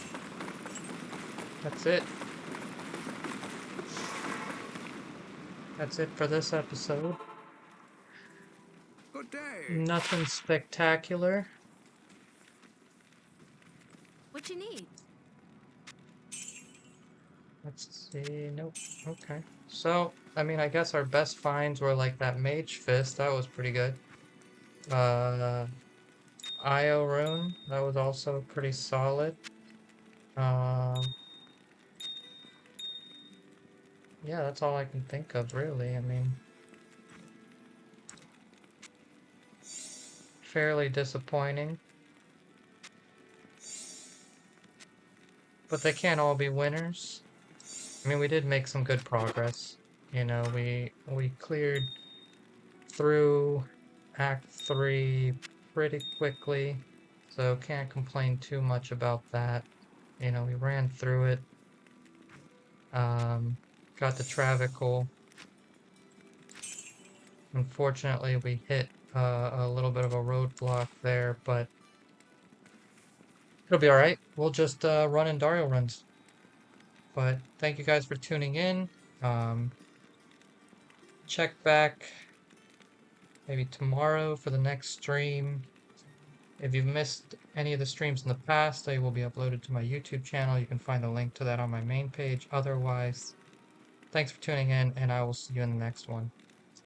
that's it. That's it for this episode. Good day. Nothing spectacular. What you need? Let's see. Nope. Okay. So, I mean, I guess our best finds were like that Mage Fist. That was pretty good. Io Rune. That was also pretty solid. Yeah, that's all I can think of, really. I mean, fairly disappointing. But they can't all be winners. I mean, we did make some good progress. You know, we cleared through Act 3 pretty quickly, so can't complain too much about that. You know, we ran through it. Got the Travical. Unfortunately, we hit a little bit of a roadblock there, but it'll be alright. We'll just run in Dario runs. But thank you guys for tuning in. Check back maybe tomorrow for the next stream. If you've missed any of the streams in the past, they will be uploaded to my YouTube channel. You can find the link to that on my main page. Otherwise, thanks for tuning in, and I will see you in the next one.